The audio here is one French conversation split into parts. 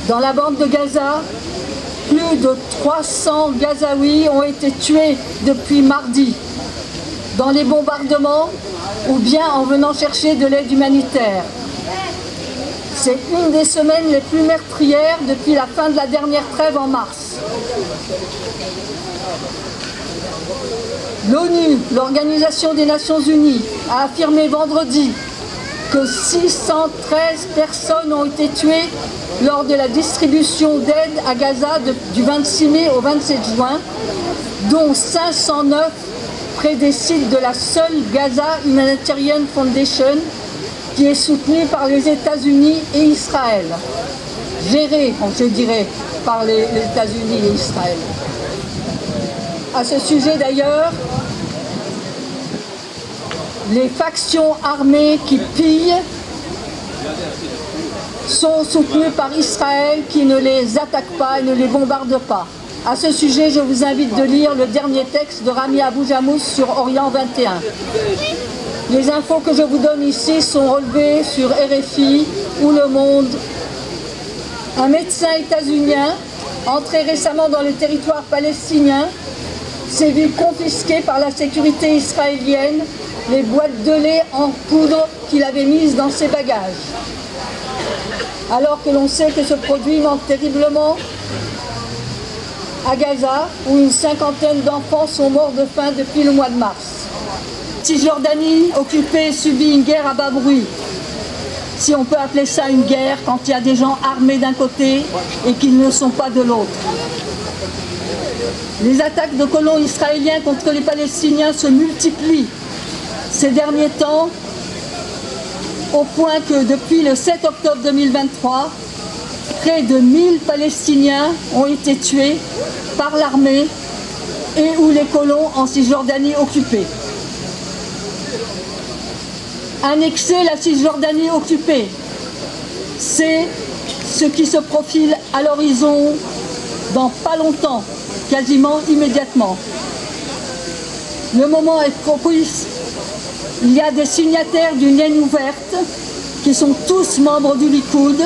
Dans la bande de Gaza, plus de 300 Gazaouis ont été tués depuis mardi, dans les bombardements ou bien en venant chercher de l'aide humanitaire. C'est une des semaines les plus meurtrières depuis la fin de la dernière trêve en mars. L'ONU, l'Organisation des Nations Unies, a affirmé vendredi que 613 personnes ont été tuées lors de la distribution d'aide à Gaza du 26 mai au 27 juin, dont 509 près des sites de la seule Gaza Humanitarian Foundation, qui est soutenue par les États-Unis et Israël. Gérée, je dirais, par les États-Unis et Israël. À ce sujet d'ailleurs, les factions armées qui pillent sont soutenues par Israël qui ne les attaque pas et ne les bombarde pas. À ce sujet, je vous invite de lire le dernier texte de Rami Abou-Jamous sur Orient 21. Les infos que je vous donne ici sont relevées sur RFI ou Le Monde. Un médecin états-unien, entré récemment dans le territoire palestinien, s'est vu confisquer par la sécurité israélienne les boîtes de lait en poudre qu'il avait mises dans ses bagages. Alors que l'on sait que ce produit manque terriblement à Gaza, où une cinquantaine d'enfants sont morts de faim depuis le mois de mars. Cisjordanie occupée subit une guerre à bas bruit. Si on peut appeler ça une guerre quand il y a des gens armés d'un côté et qu'ils ne sont pas de l'autre. Les attaques de colons israéliens contre les Palestiniens se multiplient ces derniers temps, au point que depuis le 7 octobre 2023, près de 1000 Palestiniens ont été tués par l'armée et ou les colons en Cisjordanie occupée. Annexer la Cisjordanie occupée, c'est ce qui se profile à l'horizon dans pas longtemps, quasiment immédiatement. Le moment est propice. Il y a des signataires d'une ligne ouverte qui sont tous membres du Likoud.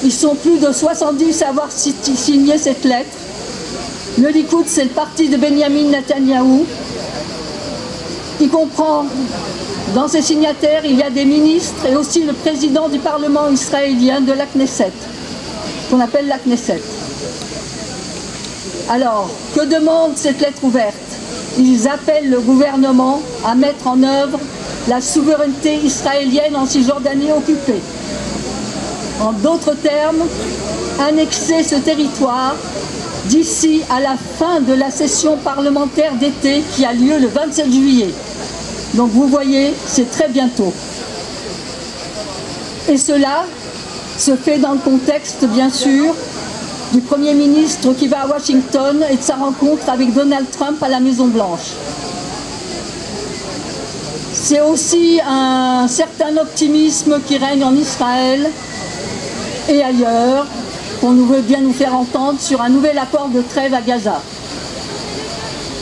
Ils sont plus de 70 à avoir signé cette lettre. Le Likoud, c'est le parti de Benyamin Netanyahou. Il comprend, dans ses signataires, il y a des ministres et aussi le président du Parlement israélien de la Knesset, qu'on appelle la Knesset. Alors, que demande cette lettre ouverte? Ils appellent le gouvernement à mettre en œuvre la souveraineté israélienne en Cisjordanie occupée. En d'autres termes, annexer ce territoire d'ici à la fin de la session parlementaire d'été qui a lieu le 27 juillet. Donc vous voyez, c'est très bientôt. Et cela se fait dans le contexte, bien sûr, du Premier ministre qui va à Washington et de sa rencontre avec Donald Trump à la Maison-Blanche. C'est aussi un certain optimisme qui règne en Israël et ailleurs, qu'on veut bien nous faire entendre sur un nouvel accord de trêve à Gaza.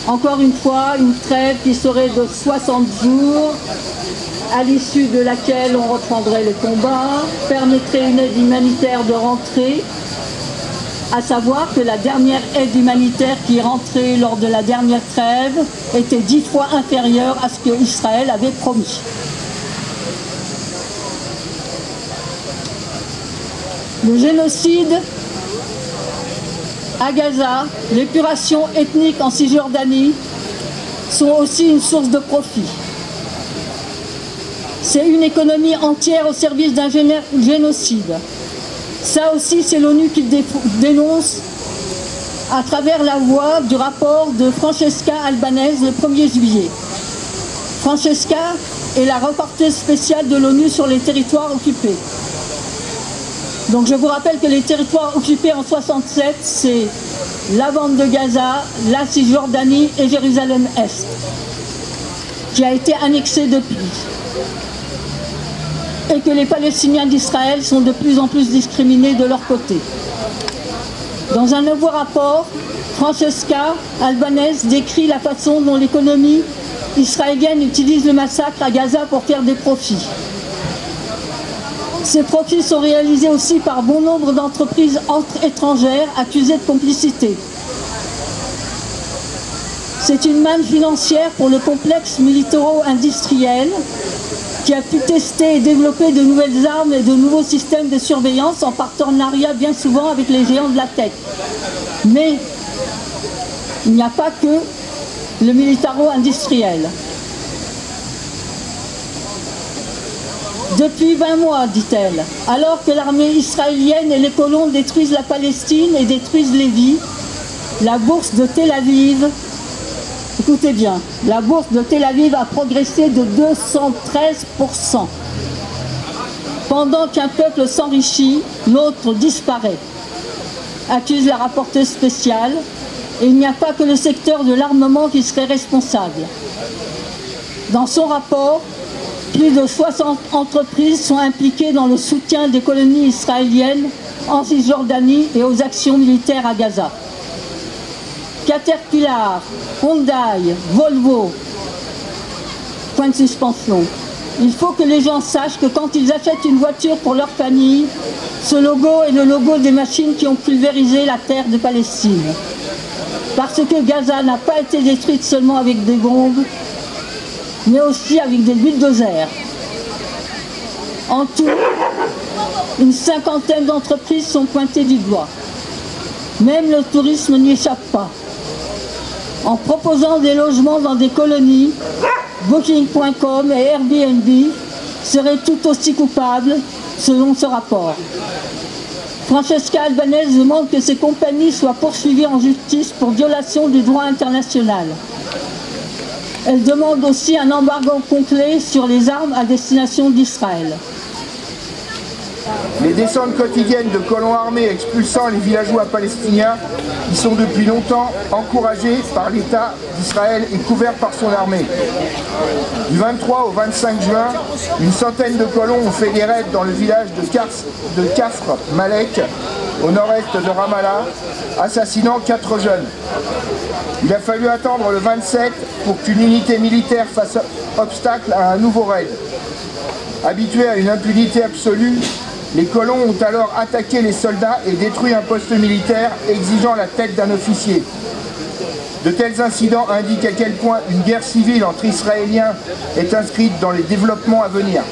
Encore une fois, une trêve qui serait de 60 jours, à l'issue de laquelle on reprendrait les combats, permettrait une aide humanitaire de rentrer, à savoir que la dernière aide humanitaire qui est rentrée lors de la dernière trêve était 10 fois inférieure à ce que Israël avait promis. Le génocide à Gaza, l'épuration ethnique en Cisjordanie sont aussi une source de profit. C'est une économie entière au service d'un génocide. Ça aussi, c'est l'ONU qui dénonce à travers la voix du rapport de Francesca Albanese le 1er juillet. Francesca est la rapporteuse spéciale de l'ONU sur les territoires occupés. Donc je vous rappelle que les territoires occupés en 67, c'est la bande de Gaza, la Cisjordanie et Jérusalem-Est, qui a été annexée depuis. Et que les Palestiniens d'Israël sont de plus en plus discriminés de leur côté. Dans un nouveau rapport, Francesca Albanese décrit la façon dont l'économie israélienne utilise le massacre à Gaza pour faire des profits. Ces profits sont réalisés aussi par bon nombre d'entreprises étrangères accusées de complicité. C'est une manne financière pour le complexe militaro-industriel qui a pu tester et développer de nouvelles armes et de nouveaux systèmes de surveillance en partenariat bien souvent avec les géants de la tech. Mais il n'y a pas que le militaro-industriel. Depuis 20 mois, dit-elle, alors que l'armée israélienne et les colons détruisent la Palestine et détruisent les vies, la bourse de Tel Aviv, écoutez bien, la bourse de Tel Aviv a progressé de 213%. Pendant qu'un peuple s'enrichit, l'autre disparaît, accuse la rapporteuse spéciale, et il n'y a pas que le secteur de l'armement qui serait responsable. Dans son rapport, plus de 60 entreprises sont impliquées dans le soutien des colonies israéliennes en Cisjordanie et aux actions militaires à Gaza. Caterpillar, Hyundai, Volvo, point de suspension. Il faut que les gens sachent que quand ils achètent une voiture pour leur famille, ce logo est le logo des machines qui ont pulvérisé la terre de Palestine. Parce que Gaza n'a pas été détruite seulement avec des bombes, mais aussi avec des bulldozers. En tout, une cinquantaine d'entreprises sont pointées du doigt. Même le tourisme n'y échappe pas. En proposant des logements dans des colonies, Booking.com et Airbnb seraient tout aussi coupables, selon ce rapport. Francesca Albanese demande que ces compagnies soient poursuivies en justice pour violation du droit international. Elle demande aussi un embargo complet sur les armes à destination d'Israël. Les descentes quotidiennes de colons armés expulsant les villageois palestiniens qui sont depuis longtemps encouragés par l'État d'Israël et couverts par son armée. Du 23 au 25 juin, une centaine de colons ont fait des raids dans le village de Kafr Malek, au nord-est de Ramallah, assassinant 4 jeunes. Il a fallu attendre le 27 pour qu'une unité militaire fasse obstacle à un nouveau raid. Habitués à une impunité absolue, les colons ont alors attaqué les soldats et détruit un poste militaire exigeant la tête d'un officier. De tels incidents indiquent à quel point une guerre civile entre Israéliens est inscrite dans les développements à venir.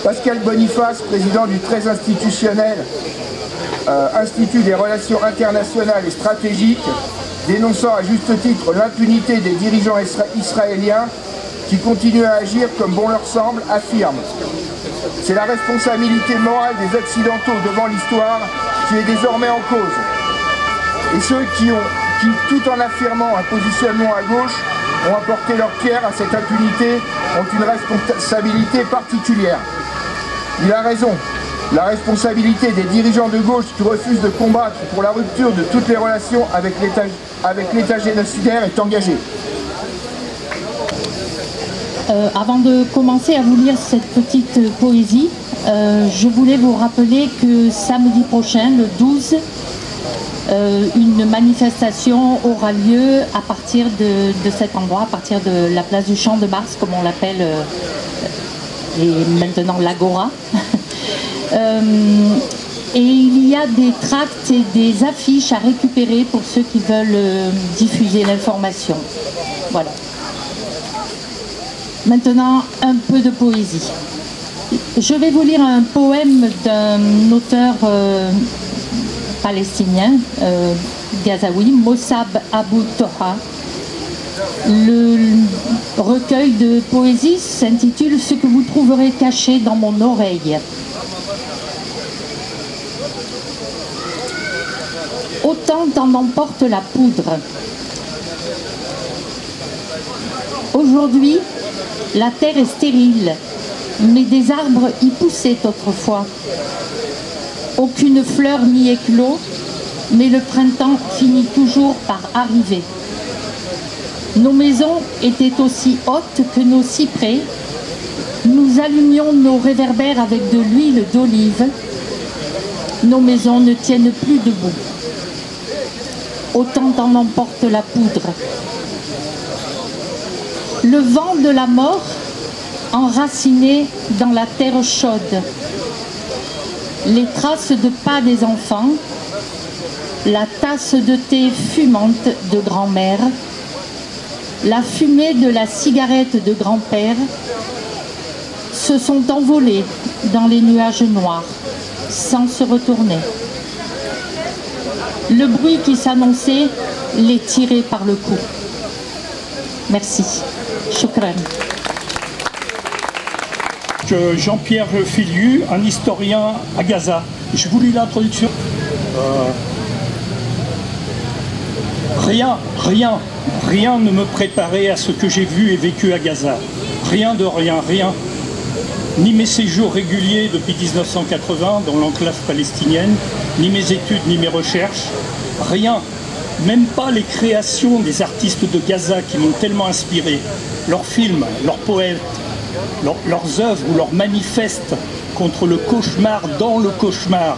Pascal Boniface, président du très institutionnel Institut des relations internationales et stratégiques, dénonçant à juste titre l'impunité des dirigeants israéliens qui continuent à agir comme bon leur semble, affirme: c'est la responsabilité morale des Occidentaux devant l'histoire qui est désormais en cause. Et ceux qui, tout en affirmant un positionnement à gauche, ont apporté leur pierre à cette impunité, ont une responsabilité particulière. Il a raison. La responsabilité des dirigeants de gauche qui refusent de combattre pour la rupture de toutes les relations avec l'État génocidaire est engagée. Avant de commencer à vous lire cette petite poésie, je voulais vous rappeler que samedi prochain, le 12, une manifestation aura lieu à partir de cet endroit, à partir de la place du Champ de Mars, comme on l'appelle, et maintenant l'Agora. Et il y a des tracts et des affiches à récupérer pour ceux qui veulent diffuser l'information. Voilà. Maintenant, un peu de poésie. Je vais vous lire un poème d'un auteur palestinien, gazaoui, Mossab Abou Toha. Le recueil de poésie s'intitule « Ce que vous trouverez caché dans mon oreille ». Autant t'en emporte la poudre. Aujourd'hui, la terre est stérile, mais des arbres y poussaient autrefois. Aucune fleur n'y éclot, mais le printemps finit toujours par arriver. Nos maisons étaient aussi hautes que nos cyprès. Nous allumions nos réverbères avec de l'huile d'olive. Nos maisons ne tiennent plus debout. Autant t'en emporte la poudre. Le vent de la mort, enraciné dans la terre chaude, les traces de pas des enfants, la tasse de thé fumante de grand-mère, la fumée de la cigarette de grand-père se sont envolés dans les nuages noirs, sans se retourner. Le bruit qui s'annonçait les tirait par le cou. Merci. Shukran. Jean-Pierre Filiu, un historien à Gaza. Je vous lis l'introduction. Rien ne me préparait à ce que j'ai vu et vécu à Gaza. Rien de rien. Ni mes séjours réguliers depuis 1980 dans l'enclave palestinienne, ni mes études, ni mes recherches. Rien. Même pas les créations des artistes de Gaza qui m'ont tellement inspiré. Leurs films, leurs poètes, leurs œuvres ou leurs manifestes contre le cauchemar dans le cauchemar,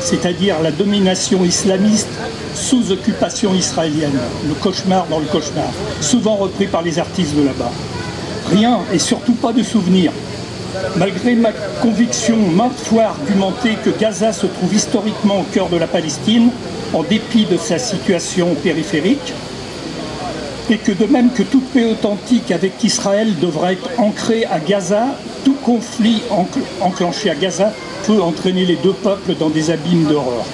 c'est-à-dire la domination islamiste sous occupation israélienne, le cauchemar dans le cauchemar, souvent repris par les artistes de là-bas. Rien et surtout pas de souvenirs. Malgré ma conviction maintes fois argumentée que Gaza se trouve historiquement au cœur de la Palestine, en dépit de sa situation périphérique, et que de même que toute paix authentique avec Israël devra être ancrée à Gaza, tout conflit enclenché à Gaza peut entraîner les deux peuples dans des abîmes d'horreur.